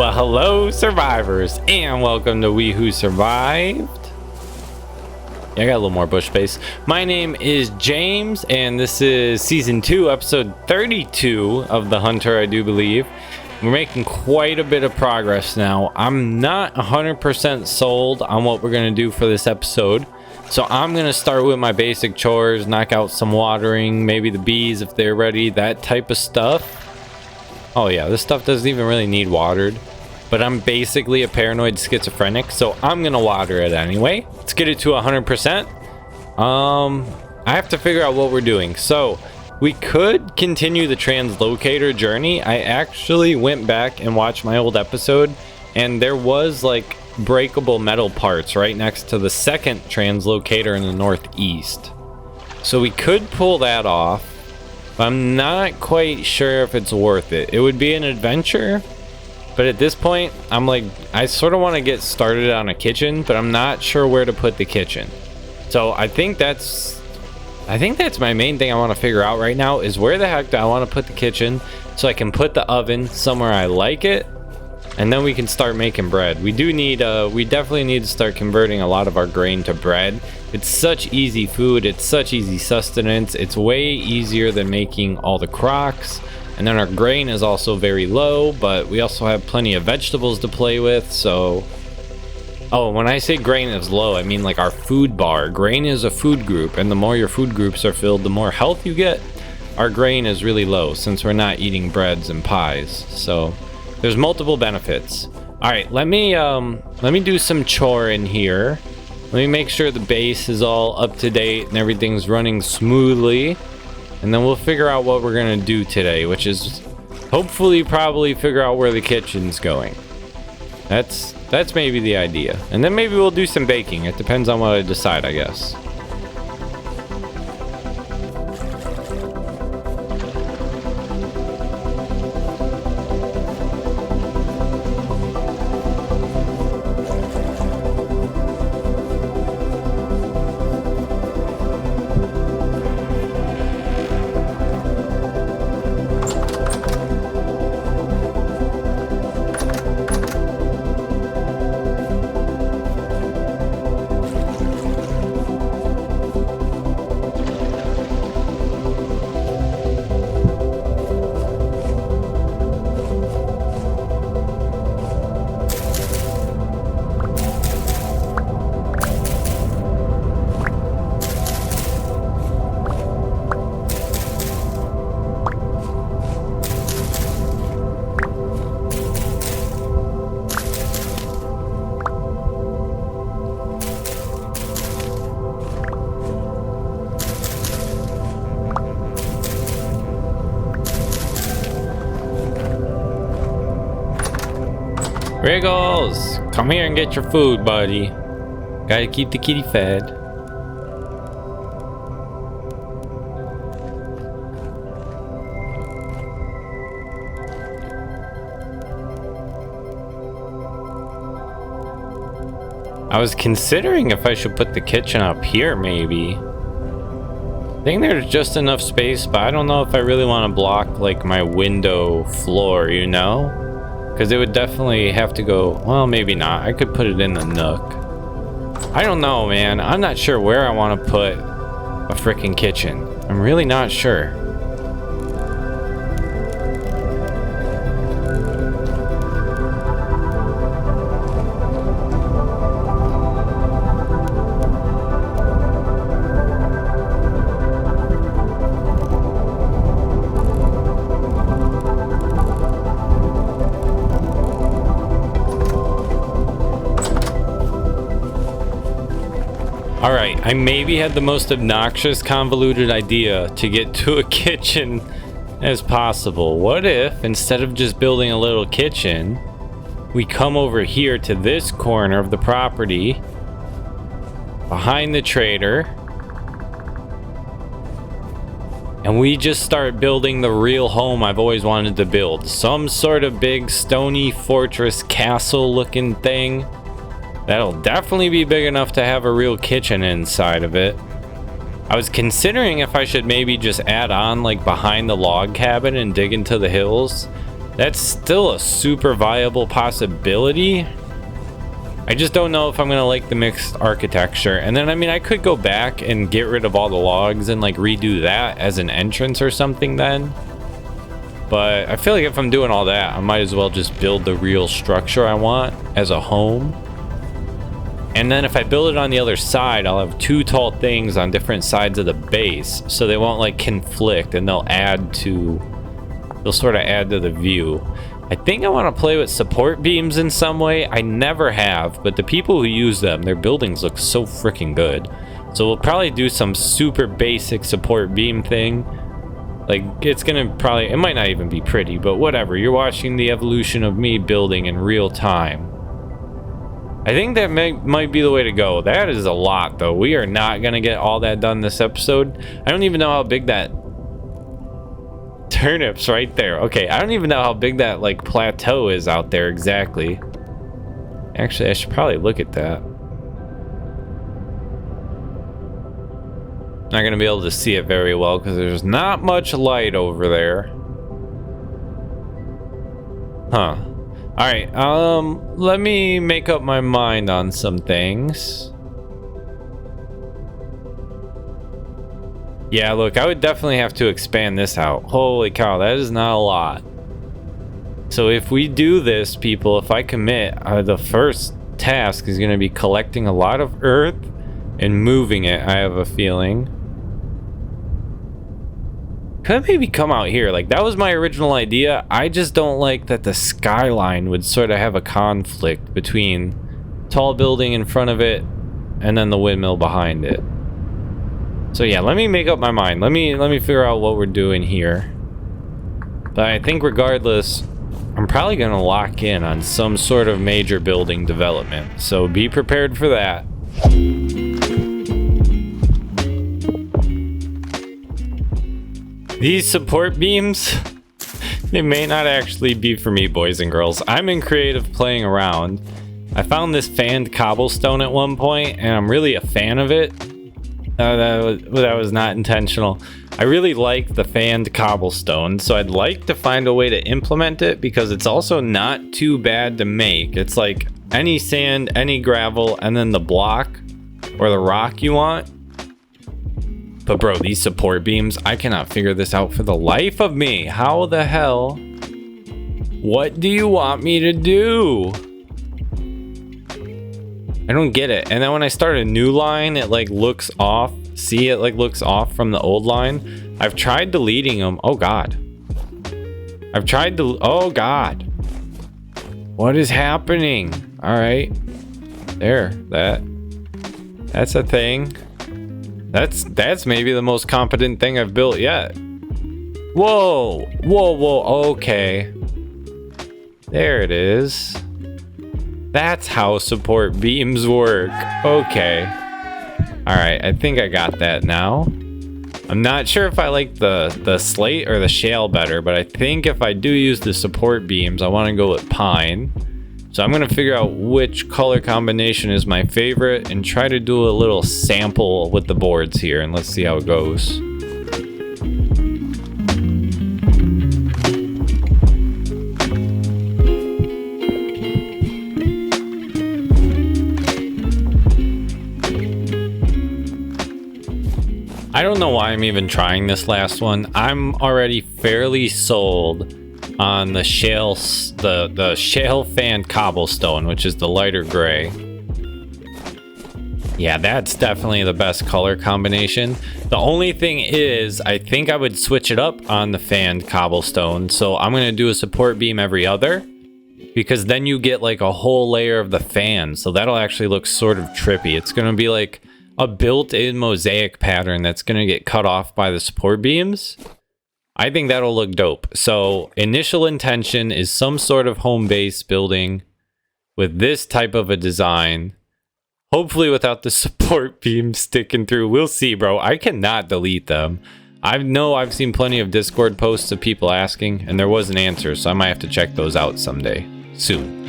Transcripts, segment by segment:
Well, hello, survivors, and welcome to We Who Survived. Yeah, I got a little more bush space. My name is James, and this is Season 2, Episode 32 of The Hunter, I do believe. We're making quite a bit of progress now. I'm not 100% sold on what we're going to do for this episode. So I'm going to start with my basic chores, knock out some watering, maybe the bees if they're ready, that type of stuff. Oh yeah, this stuff doesn't even really need watered. But I'm basically a paranoid schizophrenic, so I'm going to water it anyway. Let's get it to 100%. I have to figure out what we're doing. So we could continue the translocator journey. I actually went back and watched my old episode, and there was like breakable metal parts right next to the second translocator in the northeast. So we could pull that off. I'm not quite sure if it's worth it. It would be an adventure, but at this point, I'm like, I sort of want to get started on a kitchen, but I'm not sure where to put the kitchen. So I think that's my main thing I want to figure out right now is where the heck do I want to put the kitchen so I can put the oven somewhere I like it, and then we can start making bread. We definitely need to start converting a lot of our grain to bread. It's such easy food, it's such easy sustenance, it's way easier than making all the crocks. And then our grain is also very low, but we also have plenty of vegetables to play with, so... Oh, when I say grain is low, I mean like our food bar. Grain is a food group, and the more your food groups are filled, the more health you get. Our grain is really low since we're not eating breads and pies, so there's multiple benefits. All right, let me do some chore in here. Let me make sure the base is all up to date and everything's running smoothly. And then we'll figure out what we're gonna do today, which is hopefully probably figure out where the kitchen's going. That's maybe the idea. And then maybe we'll do some baking. It depends on what I decide, I guess. Wriggles, come here and get your food, buddy. Gotta keep the kitty fed. I was considering if I should put the kitchen up here, maybe. I think there's just enough space, but I don't know if I really want to block like my window floor, you know? Because it would definitely have to go, well, maybe not. I could put it in the nook. I don't know, man. I'm not sure where I want to put a freaking kitchen. I'm really not sure. Alright, I maybe had the most obnoxious, convoluted idea to get to a kitchen as possible. What if, instead of just building a little kitchen, we come over here to this corner of the property, behind the trader, and we just start building the real home I've always wanted to build. Some sort of big stony fortress castle looking thing. That'll definitely be big enough to have a real kitchen inside of it. I was considering if I should maybe just add on like behind the log cabin and dig into the hills. That's still a super viable possibility. I just don't know if I'm gonna like the mixed architecture. And then, I mean, I could go back and get rid of all the logs and like redo that as an entrance or something then. But I feel like if I'm doing all that, I might as well just build the real structure I want as a home. And then if I build it on the other side, I'll have two tall things on different sides of the base, so they won't like conflict, and they'll sort of add to the view. I think I want to play with support beams in some way. I never have, but the people who use them, their buildings look so freaking good. So we'll probably do some super basic support beam thing. Like, it's gonna probably, it might not even be pretty, but whatever. You're watching the evolution of me building in real time. I think that might be the way to go. That is a lot, though. We are not gonna get all that done this episode. I don't even know how big that turnips right there. Okay, I don't even know how big that like plateau is out there exactly. Actually, I should probably look at that. Not gonna be able to see it very well because there's not much light over there. Huh. All right, let me make up my mind on some things. Yeah, look, I would definitely have to expand this out. Holy cow, that is not a lot. So if we do this, people, if I commit, the first task is going to be collecting a lot of earth and moving it, I have a feeling. Could maybe come out here. Like, that was my original idea. I just don't like that the skyline would sort of have a conflict between tall building in front of it and then the windmill behind it. So yeah, let me make up my mind. Let me figure out what we're doing here. But I think regardless, I'm probably going to lock in on some sort of major building development. So be prepared for that. These support beams, they may not actually be for me, boys and girls. I'm in creative playing around. I found this fanned cobblestone at one point, and I'm really a fan of it. That was not intentional. I really like the fanned cobblestone, so I'd like to find a way to implement it because it's also not too bad to make. It's like any sand, any gravel, and then the block or the rock you want. But bro, these support beams, I cannot figure this out for the life of me. How the hell? What do you want me to do? I don't get it. And then when I start a new line, it like looks off. See, it like looks off from the old line. I've tried deleting them. Oh God. I've tried to, oh God. What is happening? All right. There, that's a thing. That's maybe the most competent thing I've built yet. Whoa, whoa, whoa, okay. There it is. That's how support beams work. Okay. All right, I think I got that now. I'm not sure if I like the slate or the shale better, but I think if I do use the support beams, I want to go with pine. So I'm going to figure out which color combination is my favorite and try to do a little sample with the boards here, and let's see how it goes. I don't know why I'm even trying this last one. I'm already fairly sold on the shale fan cobblestone, which is the lighter gray. Yeah, that's definitely the best color combination. The only thing is, I think I would switch it up on the fanned cobblestone. So I'm going to do a support beam every other, because then you get like a whole layer of the fan. So that'll actually look sort of trippy. It's going to be like a built-in mosaic pattern that's going to get cut off by the support beams. I think that'll look dope. So initial intention is some sort of home base building with this type of a design. Hopefully without the support beam sticking through. We'll see, bro. I cannot delete them. I know I've seen plenty of Discord posts of people asking, and there was an answer, so I might have to check those out someday. Soon.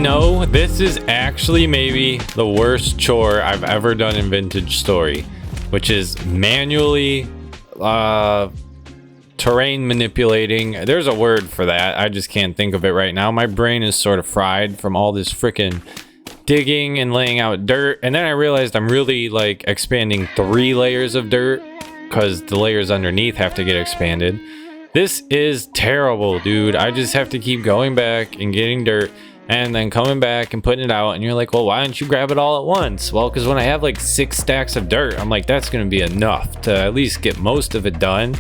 know, this is actually maybe the worst chore I've ever done in Vintage Story, which is manually terrain manipulating. There's a word for that. I just can't think of it right now. My brain is sort of fried from all this freaking digging and laying out dirt. And then I realized I'm really like expanding 3 layers of dirt because the layers underneath have to get expanded. This is terrible, dude. I just have to keep going back and getting dirt and then coming back and putting it out. And you're like, well, why don't you grab it all at once? Well, because when I have like 6 stacks of dirt, I'm like, that's going to be enough to at least get most of it done.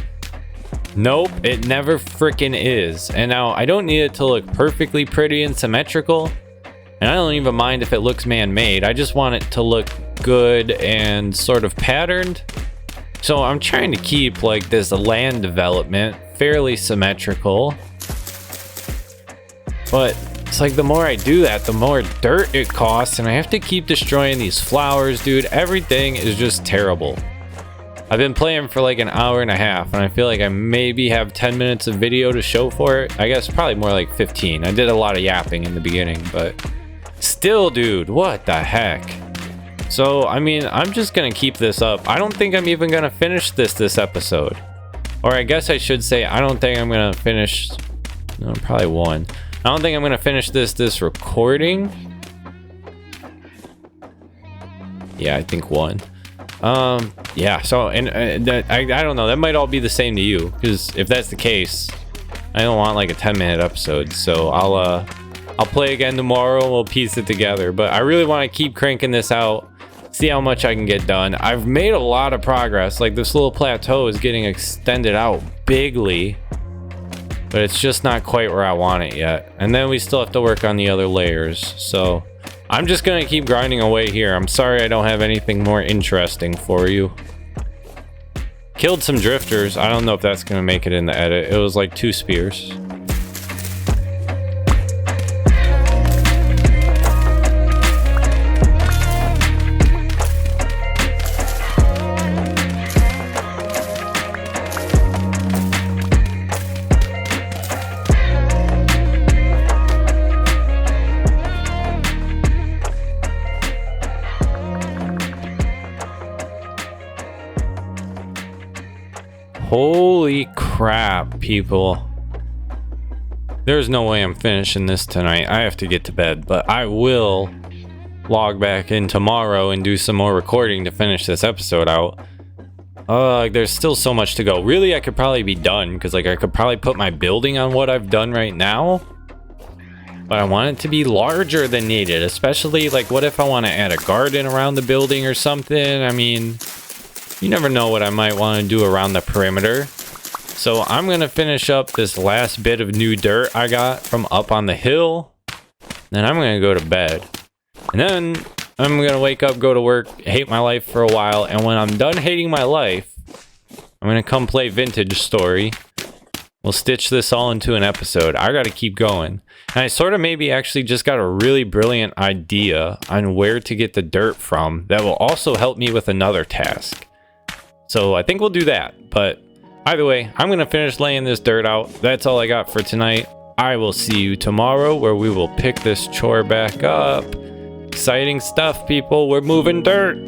Nope, it never freaking is. And now I don't need it to look perfectly pretty and symmetrical. And I don't even mind if it looks man-made. I just want it to look good and sort of patterned. So I'm trying to keep like this land development fairly symmetrical. But it's like the more I do that, the more dirt it costs. And I have to keep destroying these flowers, dude. Everything is just terrible. I've been playing for like an hour and a half, and I feel like I maybe have 10 minutes of video to show for it. I guess probably more like 15. I did a lot of yapping in the beginning, but still, dude, what the heck? So, I mean, I'm just gonna keep this up. I don't think I'm even gonna finish this episode. Or I guess I should say, I don't think I'm gonna finish, no, probably 1. I don't think I'm gonna finish this recording. Yeah, I think 1. Yeah, so, and I don't know, that might all be the same to you, because if that's the case, I don't want like a 10-minute episode. So I'll play again tomorrow and we'll piece it together. But I really want to keep cranking this out, see how much I can get done. I've made a lot of progress. Like, this little plateau is getting extended out bigly, but it's just not quite where I want it yet. And then we still have to work on the other layers. So I'm just gonna keep grinding away here. I'm sorry I don't have anything more interesting for you. Killed some drifters. I don't know if that's gonna make it in the edit. It was like 2 spears. Holy crap, people. There's no way I'm finishing this tonight. I have to get to bed, but I will log back in tomorrow and do some more recording to finish this episode out. There's still so much to go. Really, I could probably be done, because like I could probably put my building on what I've done right now. But I want it to be larger than needed, especially like what if I want to add a garden around the building or something? I mean, you never know what I might want to do around the perimeter. So I'm going to finish up this last bit of new dirt I got from up on the hill. Then I'm going to go to bed. And then I'm going to wake up, go to work, hate my life for a while. And when I'm done hating my life, I'm going to come play Vintage Story. We'll stitch this all into an episode. I got to keep going. And I sort of maybe actually just got a really brilliant idea on where to get the dirt from that will also help me with another task. So I think we'll do that. But either way, I'm going to finish laying this dirt out. That's all I got for tonight. I will see you tomorrow where we will pick this chore back up. Exciting stuff, people. We're moving dirt.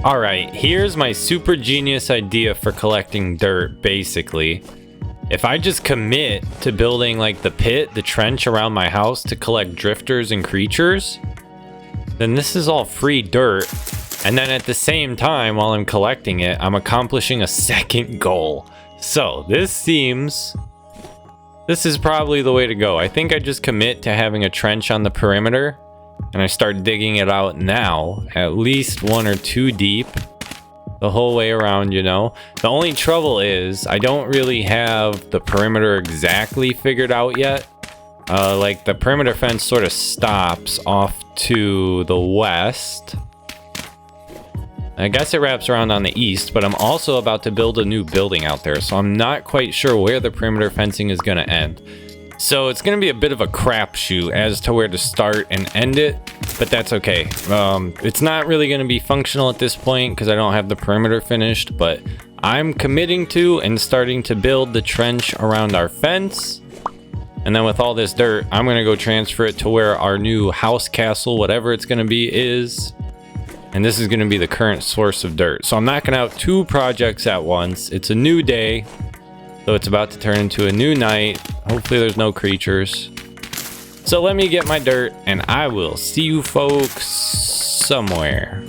Alright, here's my super genius idea for collecting dirt, basically. If I just commit to building like the pit, the trench around my house to collect drifters and creatures, then this is all free dirt. And then at the same time, while I'm collecting it, I'm accomplishing a second goal. So this is probably the way to go. I think I just commit to having a trench on the perimeter. And I start digging it out now, at least 1 or 2 deep. the whole way around, you know. The only trouble is I don't really have the perimeter exactly figured out yet. Like the perimeter fence sort of stops off to the west. I guess it wraps around on the east, but I'm also about to build a new building out there, so I'm not quite sure where the perimeter fencing is going to end. So it's going to be a bit of a crapshoot as to where to start and end it, but that's okay. It's not really going to be functional at this point because I don't have the perimeter finished, but I'm committing to and starting to build the trench around our fence. And then with all this dirt, I'm going to go transfer it to where our new house, castle, whatever it's going to be is. And this is going to be the current source of dirt. So I'm knocking out 2 projects at once. It's a new day, so it's about to turn into a new night. Hopefully there's no creatures. So let me get my dirt, and I will see you folks somewhere.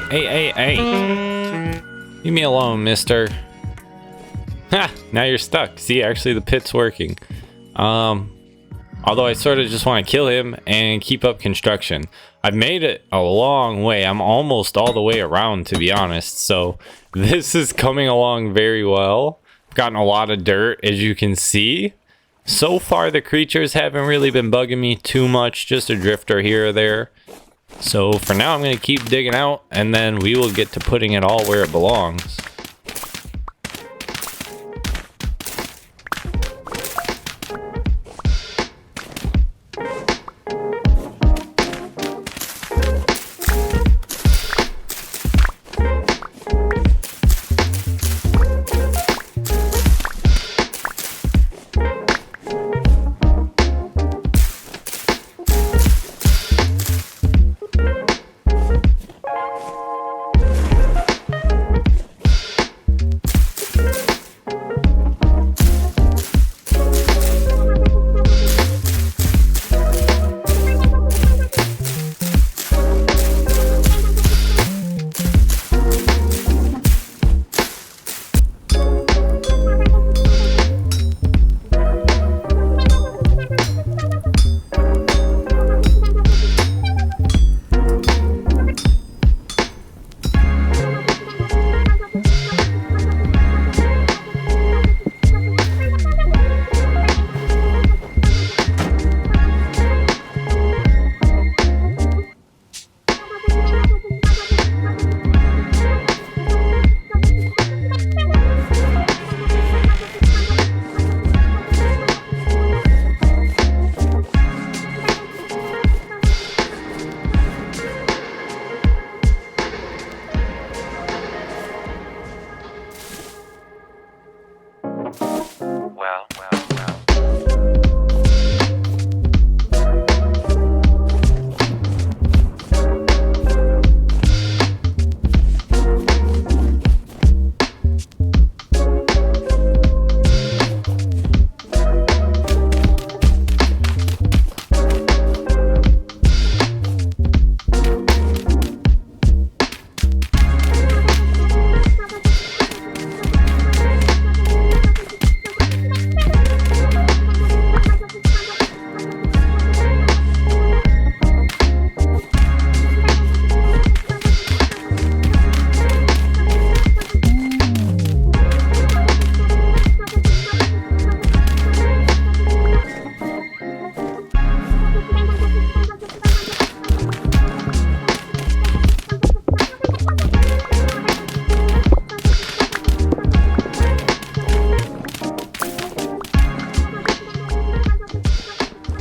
Hey. Leave me alone, mister. Ha! Now you're stuck. See, actually the pit's working. Although I sort of just want to kill him and keep up construction. I've made it a long way. I'm almost all the way around, to be honest. So this is coming along very well. I've gotten a lot of dirt, as you can see. So far, the creatures haven't really been bugging me too much. Just a drifter here or there. So for now, I'm going to keep digging out, and then we will get to putting it all where it belongs.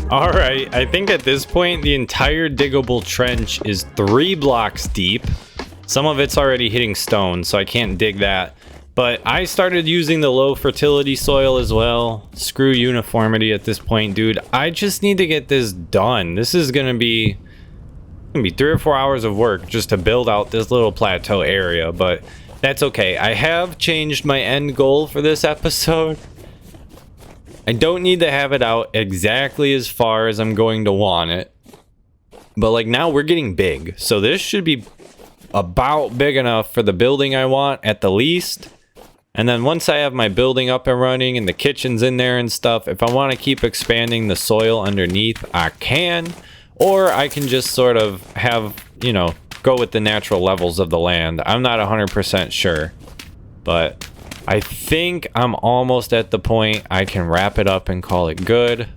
Alright, I think at this point the entire diggable trench is 3 blocks deep. Some of it's already hitting stone, so I can't dig that. But I started using the low fertility soil as well. Screw uniformity at this point, dude. I just need to get this done. This is gonna be 3 or 4 hours of work just to build out this little plateau area, but that's okay. I have changed my end goal for this episode. I don't need to have it out exactly as far as I'm going to want it. But like now we're getting big. So this should be about big enough for the building I want at the least. And then once I have my building up and running and the kitchen's in there and stuff, if I want to keep expanding the soil underneath, I can. Or I can just sort of have, you know, go with the natural levels of the land. I'm not 100% sure. But I think I'm almost at the point I can wrap it up and call it good.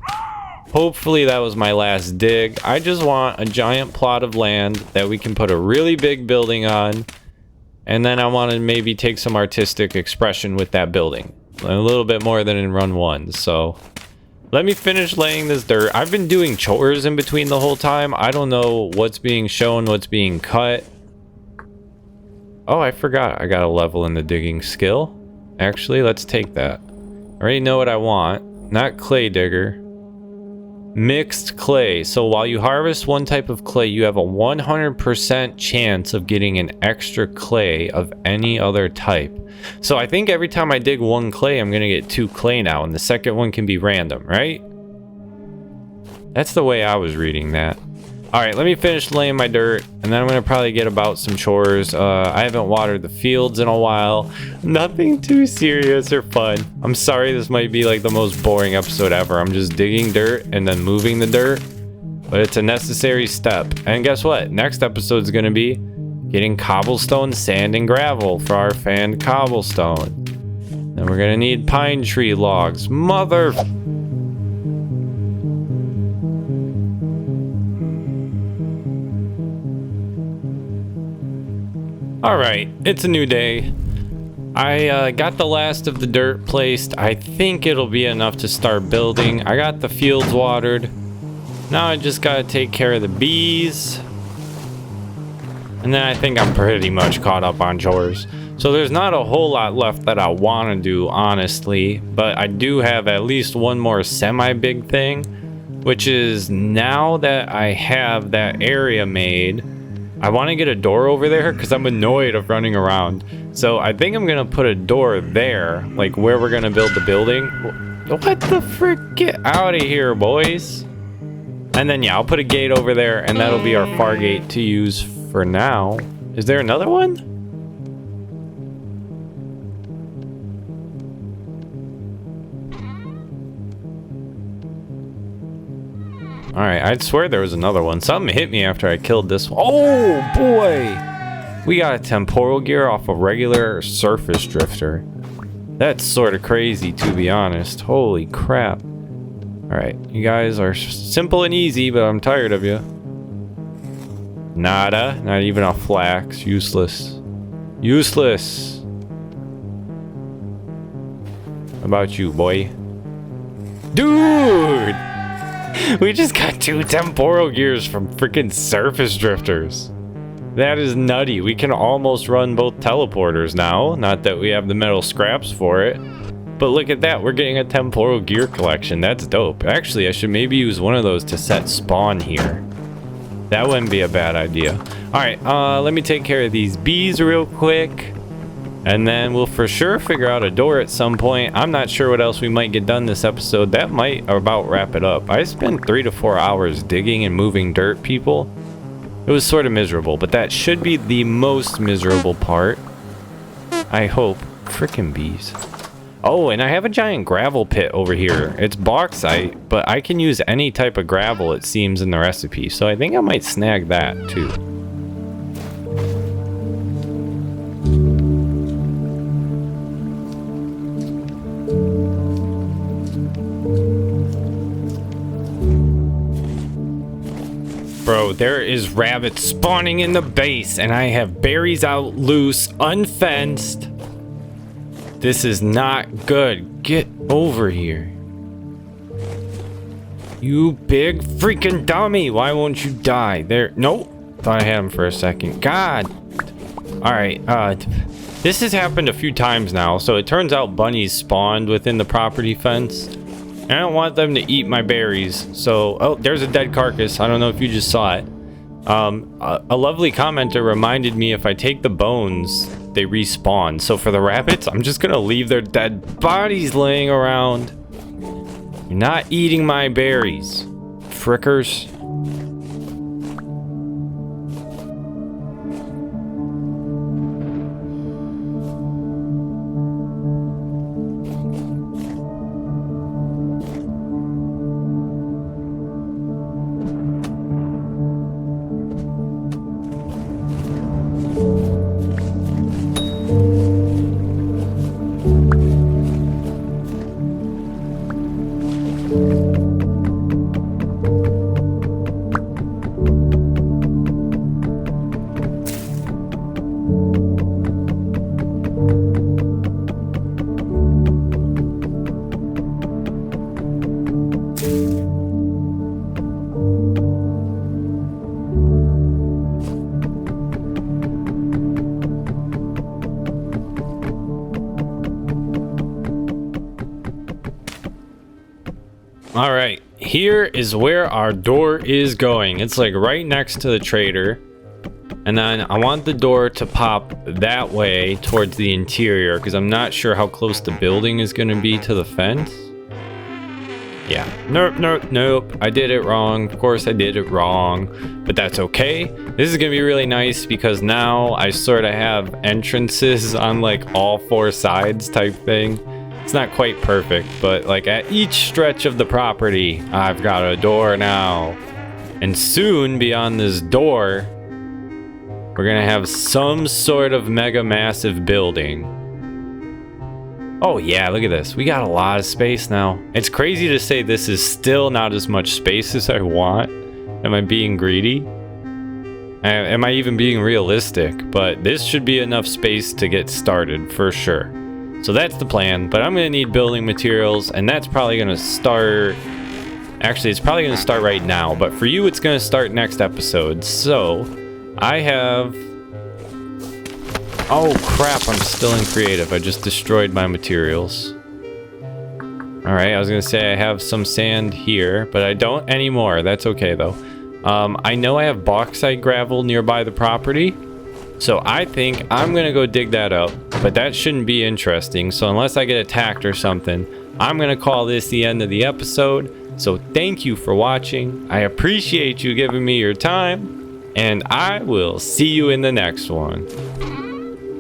Hopefully that was my last dig. I just want a giant plot of land that we can put a really big building on. And then I want to maybe take some artistic expression with that building. A little bit more than in run 1. So let me finish laying this dirt. I've been doing chores in between the whole time. I don't know what's being shown, what's being cut. Oh, I forgot. I got a level in the digging skill. Actually, let's take that. I already know what I want. Not clay digger. Mixed clay. So while you harvest one type of clay, you have a 100% chance of getting an extra clay of any other type. So I think every time I dig one clay, I'm going to get 2 clay now, and the second one can be random, right? That's the way I was reading that. All right, let me finish laying my dirt, and then I'm going to probably get about some chores. I haven't watered the fields in a while. Nothing too serious or fun. I'm sorry this might be like the most boring episode ever. I'm just digging dirt and then moving the dirt, but it's a necessary step. And guess what? Next episode is going to be getting cobblestone, sand, and gravel for our fanned cobblestone. Then we're going to need pine tree logs. Mother... Alright, it's a new day. I got the last of the dirt placed. I think it'll be enough to start building. I got the fields watered. Now I just gotta take care of the bees. And then I think I'm pretty much caught up on chores. So there's not a whole lot left that I want to do, honestly. But I do have at least one more semi-big thing. Which is, now that I have that area made, I want to get a door over there because I'm annoyed of running around. So I think I'm going to put a door there, like where we're going to build the building. What the frick? Get out of here, boys. And then, yeah, I'll put a gate over there, and that'll be our far gate to use for now. Is there another one? All right, I'd swear there was another one. Something hit me after I killed this one. Oh, boy. We got a temporal gear off a regular surface drifter. That's sort of crazy, to be honest. Holy crap. All right, you guys are simple and easy, but I'm tired of you. Nada. Not even a flax. Useless. Useless. How about you, boy? Dude! We just got 2 temporal gears from freaking surface drifters. That is nutty. We can almost run both teleporters now. Not that we have the metal scraps for it. But look at that. We're getting a temporal gear collection. That's dope. Actually, I should maybe use one of those to set spawn here. That wouldn't be a bad idea. Alright, let me take care of these bees real quick. And then we'll for sure figure out a door at some point. I'm not sure what else we might get done this episode. That might about wrap it up. I spent 3 to 4 hours digging and moving dirt, people. It was sort of miserable, but that should be the most miserable part. I hope. Frickin' bees. Oh, and I have a giant gravel pit over here. It's bauxite, but I can use any type of gravel, it seems, in the recipe. So I think I might snag that, too. Bro, there is rabbits spawning in the base, and I have berries out loose, unfenced. This is not good. Get over here. You big freaking dummy. Why won't you die? There. Nope. Thought I had him for a second. God. Alright. This has happened a few times now. So it turns out bunnies spawned within the property fence. I don't want them to eat my berries. So, oh, there's a dead carcass. I don't know if you just saw it. A lovely commenter reminded me if I take the bones, they respawn. So for the rabbits, I'm just gonna leave their dead bodies laying around. You're not eating my berries, frickers. All right, here is where our door is going. It's like right next to the trader. And then I want the door to pop that way towards the interior because I'm not sure how close the building is going to be to the fence. Yeah, nope. I did it wrong. Of course I did it wrong, but that's okay. This is going to be really nice because now I sort of have entrances on like all four sides type thing. It's not quite perfect, but like at each stretch of the property, I've got a door now. And soon beyond this door, we're gonna have some sort of mega massive building. Oh yeah, look at this. We got a lot of space now. It's crazy to say this is still not as much space as I want. Am I being greedy? Am I even being realistic? But this should be enough space to get started for sure. So that's the plan, but I'm gonna need building materials, and that's probably gonna start... Actually, it's probably gonna start right now, but for you, it's gonna start next episode. So... I have... Oh crap, I'm still in creative. I just destroyed my materials. Alright, I was gonna say I have some sand here, but I don't anymore. That's okay though. I know I have bauxite gravel nearby the property, so I think I'm gonna go dig that up, but that shouldn't be interesting. So unless I get attacked or something, I'm gonna call this the end of the episode. So thank you for watching. I appreciate you giving me your time. And I will see you in the next one.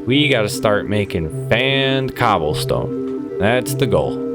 We gotta start making fanned cobblestone. That's the goal.